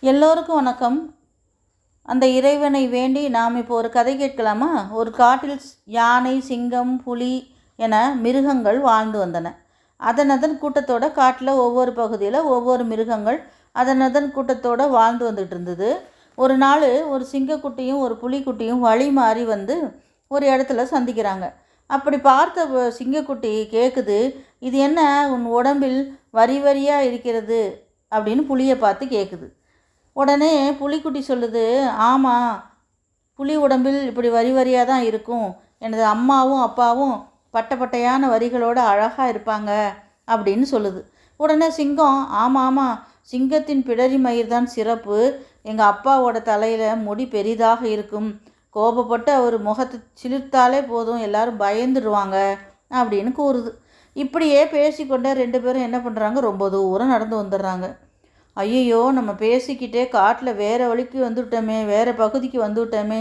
எல்லோருக்கும் வணக்கம். அந்த இறைவனை வேண்டி நாம் இப்போ ஒரு கதை கேட்கலாமா? ஒரு காட்டில் யானை, சிங்கம், புலி என மிருகங்கள் வாழ்ந்து வந்தன. அதன் கூட்டத்தோட காட்டில் ஒவ்வொரு பகுதியில் ஒவ்வொரு மிருகங்கள் அதன் கூட்டத்தோடு வாழ்ந்து வந்துட்டு இருந்தது. ஒரு நாள் ஒரு சிங்கக்குட்டியும் ஒரு புலிக்குட்டியும் வழி மாறி வந்து ஒரு இடத்துல சந்திக்கிறாங்க. அப்படி பார்த்த சிங்கக்குட்டி கேட்குது, இது என்ன உன் உடம்பில் வரி வரியாக இருக்கிறது அப்படின்னு புலியை பார்த்து கேட்குது. உடனே புலிக்குட்டி சொல்லுது, ஆமாம், புலி உடம்பில் இப்படி வரி வரியாக தான் இருக்கும். எனது அம்மாவும் அப்பாவும் பட்டையான வரிகளோடு அழகாக இருப்பாங்க அப்படின்னு சொல்லுது. உடனே சிங்கம், ஆமாம், சிங்கத்தின் பிடரி மயிர் தான் சிறப்பு. எங்கள் அப்பாவோட தலையில் முடி பெரிதாக இருக்கும். கோபப்பட்டு அவர் முகத்தை சிலிர்த்தாலே போதும், எல்லாரும் பயந்துடுவாங்க அப்படின்னு கூறுது. இப்படியே பேசிக்கொண்டே ரெண்டு பேரும் என்ன பண்ணுறாங்க, ரொம்ப தூரம் நடந்து வந்துடுறாங்க. ஐயோ, நம்ம பேசிக்கிட்டே காட்டில் வேறு வழிக்கு வந்துவிட்டோமே, வேறு பகுதிக்கு வந்துவிட்டோமே,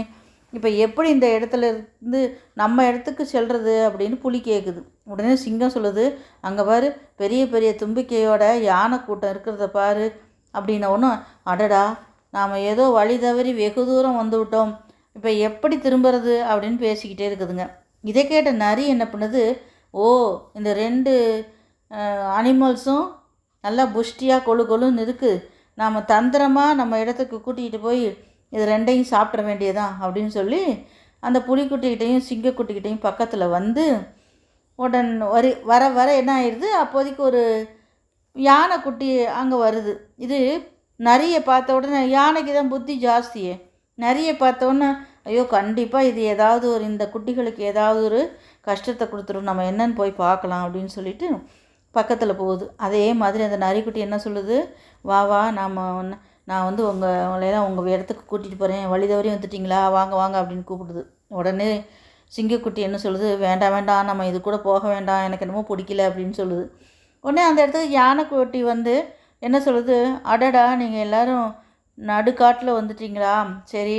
இப்போ எப்படி இந்த இடத்துல இருந்து நம்ம இடத்துக்கு செல்வது அப்படின்னு புலி கேட்குது. உடனே சிங்கம் சொல்லுது, அங்கே பாரு, பெரிய பெரிய தும்பிக்கையோட யானை கூட்டம் இருக்கிறத பாரு அப்படின்ன ஒன்றும், அடடா, நாம் ஏதோ வழி தவறி வெகு தூரம் வந்து விட்டோம், இப்போ எப்படி திரும்புறது அப்படின்னு பேசிக்கிட்டே இருக்குதுங்க. இதை கேட்ட நரி என்ன பண்ணுது, ஓ, இந்த ரெண்டு அனிமல்ஸும் நல்லா புஷ்டியாக கொழுன்னு இருக்குது, நாம் தந்திரமாக நம்ம இடத்துக்கு கூட்டிகிட்டு போய் இது ரெண்டையும் சாப்பிட வேண்டியதான் அப்படின்னு சொல்லி அந்த புலிக்குட்டிக்கிட்டையும் சிங்கக்குட்டிக்கிட்டையும் பக்கத்தில் வந்து வர என்ன ஆயிடுது, அப்போதைக்கு ஒரு யானைக்குட்டி அங்கே வருது. இது நரியை பார்த்த உடனே, யானைக்கு தான் புத்தி ஜாஸ்தியே, நரியை பார்த்தோன்னே, ஐயோ கண்டிப்பாக இது ஏதாவது ஒரு இந்த குட்டிகளுக்கு ஏதாவது ஒரு கஷ்டத்தை கொடுத்துரும், நம்ம என்னன்னு போய் பார்க்கலாம் அப்படின்னு சொல்லிட்டு பக்கத்தில் போகுது. அதே மாதிரி அந்த நரிக்குட்டி என்ன சொல்லுது, வா வா, நான் வந்து உங்களையெல்லாம் உங்கள் இடத்துக்கு கூட்டிகிட்டு போகிறேன், வழி தவறி வந்துட்டிங்களா, வாங்க வாங்க அப்படின்னு கூப்பிடுது. உடனே சிங்கக்குட்டி என்ன சொல்லுது, வேண்டாம், நம்ம இது கூட போக வேண்டாம், எனக்கு என்னமோ பிடிக்கல அப்படின்னு சொல்லுது. உடனே அந்த இடத்துக்கு யானைக்குட்டி வந்து என்ன சொல்லுது, அடடா, நீங்கள் எல்லோரும் நடுக்காட்டில் வந்துட்டிங்களா, சரி,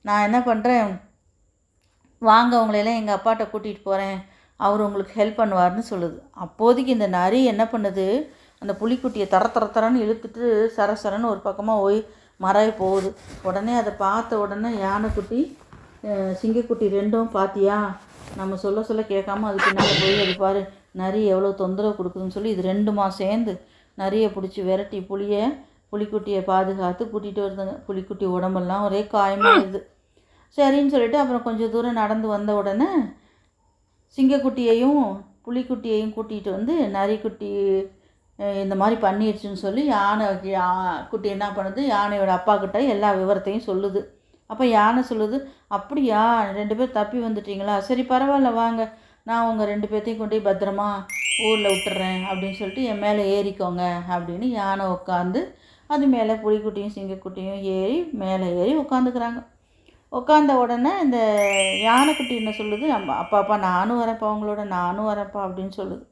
நான் என்ன பண்ணுறேன், வாங்க, உங்களையெல்லாம் எங்கள் அப்பாட்ட கூட்டிகிட்டு போகிறேன், அவர் உங்களுக்கு ஹெல்ப் பண்ணுவார்னு சொல்லுது. அப்போதைக்கு இந்த நரி என்ன பண்ணுது, அந்த புலிக்குட்டியை தரன்னு இழுத்துட்டு சரசரன்னு ஒரு பக்கமாக போய் மறைய போகுது. உடனே அதை பார்த்த உடனே யானைக்குட்டி சிங்கக்குட்டி ரெண்டும், பார்த்தியா, நம்ம சொல்ல கேட்காம அது பின்னால் போய் அது பாரு, நரி எவ்வளோ தொந்தரவு கொடுக்குதுன்னு சொல்லி இது ரெண்டுமா சேர்ந்து நரியை பிடிச்சி விரட்டி புலிக்குட்டியை பாதுகாத்து கூட்டிகிட்டு வருதுங்க. புலிக்குட்டி உடம்பெல்லாம் ஒரே காயமாகிடுது. சரின்னு சொல்லிட்டு அப்புறம் கொஞ்சம் தூரம் நடந்து வந்த உடனே சிங்கக்குட்டியையும் புலிக்குட்டியையும் கூட்டிகிட்டு வந்து நரிக்குட்டி இந்த மாதிரி பண்ணிடுச்சுன்னு சொல்லி குட்டி என்ன பண்ணுது, யானையோட அப்பா கிட்ட எல்லா விவரத்தையும் சொல்லுது. அப்போ யானை சொல்லுது, அப்படியா, ரெண்டு பேர் தப்பி வந்துட்டீங்களா, சரி பரவாயில்ல, வாங்க, நான் உங்கள் ரெண்டு பேர்த்தையும் கொண்டு போய் பத்திரமா ஊரில் விட்டுறேன் அப்படின்னு சொல்லிட்டு என் மேலே ஏறிக்கோங்க அப்படின்னு யானை உட்காந்து அது மேலே புலிக்குட்டியும் சிங்கக்குட்டியும் மேலே ஏறி உட்காந்துக்கிறாங்க. உட்காந்த உடனே இந்த யானைக்குட்டி என்ன சொல்லுது, அப்பா நானும் வரேன்ப்பா, உங்களோட நானும் வரேன்ப்பா அப்படின்னு சொல்லுது.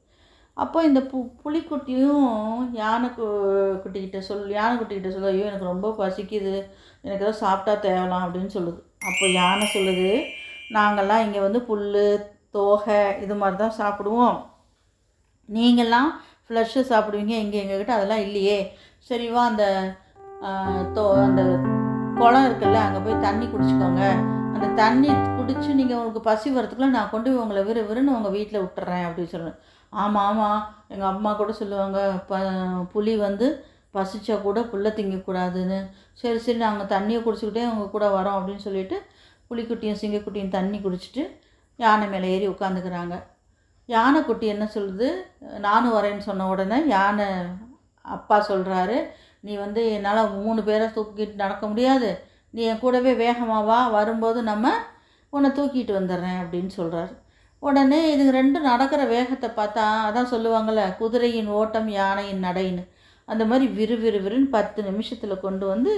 அப்போ இந்த புலிக்குட்டியும் யானைக்குட்டிக்கிட்ட சொல்லுது, ஐயோ எனக்கு ரொம்ப பசிக்குது, எனக்கு ஏதோ சாப்பிட்டா தேவலாம் அப்படின்னு சொல்லுது. அப்போ யானை சொல்லுது, நாங்கள்லாம் இங்கே வந்து புல், தோகை இது மாதிரி தான் சாப்பிடுவோம், நீங்கள்லாம் ஃப்ளஷ்ஷு சாப்பிடுவீங்க, இங்கே எங்ககிட்ட அதெல்லாம் இல்லையே, சரிவா, அந்த குளம் இருக்குல்ல, அங்கே போய் தண்ணி குடிச்சிக்கோங்க, அந்த தண்ணி குடித்து நீங்கள் உங்களுக்கு பசி வரத்துக்குள்ளே நான் கொண்டு போய் உங்களை விறுன்னு உங்கள் வீட்டில் விட்டுறேன் அப்படின்னு சொல்கிறேன். ஆமாம், எங்கள் அம்மா கூட சொல்லுவாங்க, புலி வந்து பசிச்சா கூட புல்லை திங்கக்கூடாதுன்னு. சரி நாங்கள் தண்ணியை குடிச்சிக்கிட்டே உங்கள் கூட வரோம் அப்படின்னு சொல்லிட்டு புலிக்குட்டியும் சிங்கக்குட்டியும் தண்ணி குடிச்சிட்டு யானை மேலே ஏறி உட்காந்துக்கிறாங்க. யானைக்குட்டி என்ன சொல்லுது, நானும் வரேன்னு சொன்ன உடனே யானை அப்பா சொல்கிறாரு, நீ வந்து என்னால் 3 பேரை தூக்கிட்டு நடக்க முடியாது, நீ என் கூடவே வேகமாக வா, வரும்போது நம்ம உன்னை தூக்கிட்டு வந்துடுறேன் அப்படின்னு சொல்கிறாரு. உடனே இது ரெண்டும் நடக்கிற வேகத்தை பார்த்தா, அதான் சொல்லுவாங்கள்ல, குதிரையின் ஓட்டம் யானையின் நடைன்னு, அந்த மாதிரி விறுவிறுன்னு 10 நிமிஷத்தில் கொண்டு வந்து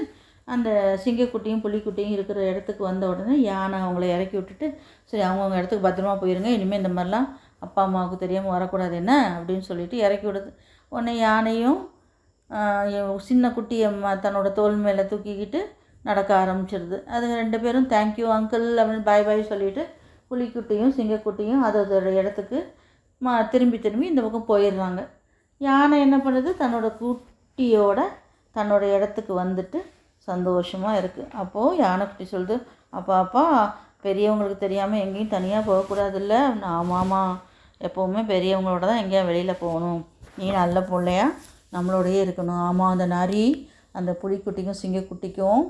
அந்த சிங்கக்குட்டியும் புலிக்குட்டியும் இருக்கிற இடத்துக்கு வந்த உடனே யானை அவங்கள இறக்கி விட்டுட்டு, சரி அவங்கவுங்க இடத்துக்கு பத்திரமா போயிருங்க, இனிமேல் இந்த மாதிரிலாம் அப்பா அம்மாவுக்கு தெரியாமல் வரக்கூடாது என்ன அப்படின்னு சொல்லிட்டு இறக்கி விடுது. உடனே யானையும் சின்ன குட்டியை தன்னோட தோல் மேலே தூக்கிக்கிட்டு நடக்க ஆரம்பிச்சிடுது. அது ரெண்டு பேரும் தேங்க்யூ அங்கிள் அப்படின்னு பாய் சொல்லிவிட்டு புலிக்குட்டியும் சிங்கக்குட்டியும் அதோட இடத்துக்கு திரும்பி இந்த பக்கம் போயிடுறாங்க. யானை என்ன பண்ணுது, தன்னோட குட்டியோட தன்னோட இடத்துக்கு வந்துட்டு சந்தோஷமாக இருக்குது. அப்போது யானைக்குட்டி சொல்லுது, அப்பா அப்பா பெரியவங்களுக்கு தெரியாமல் எங்கேயும் தனியாக போகக்கூடாதுல்ல. ஆமாம்மா, எப்போவுமே பெரியவங்களோட தான் எங்கேயா வெளியில் போகணும். நீ நல்ல பிள்ளையா நம்மளோடையே இருக்கணும். ஆமாம், அந்த நரி அந்த புலிக்குட்டிக்கும் சிங்கக்குட்டிக்கும்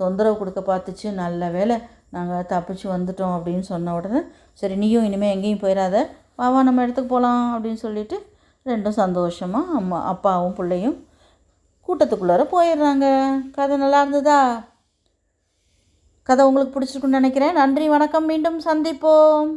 தொந்தரவு கொடுக்க பார்த்துச்சு. நல்ல வேளை நாங்கள் தப்பிச்சு வந்துட்டோம் அப்படின்னு சொன்ன உடனே, சரி நீயும் இனிமேல் எங்கேயும் போயிடாத, வா நம்ம இடத்துக்கு போகலாம் அப்படின்னு சொல்லிட்டு ரெண்டும் சந்தோஷமாக அப்பாவும் பிள்ளையும் கூட்டத்துக்குள்ளார போயிடுறாங்க. கதை நல்லா இருந்ததா? கதை உங்களுக்கு பிடிச்சிருக்குன்னு நினைக்கிறேன். நன்றி, வணக்கம், மீண்டும் சந்திப்போம்.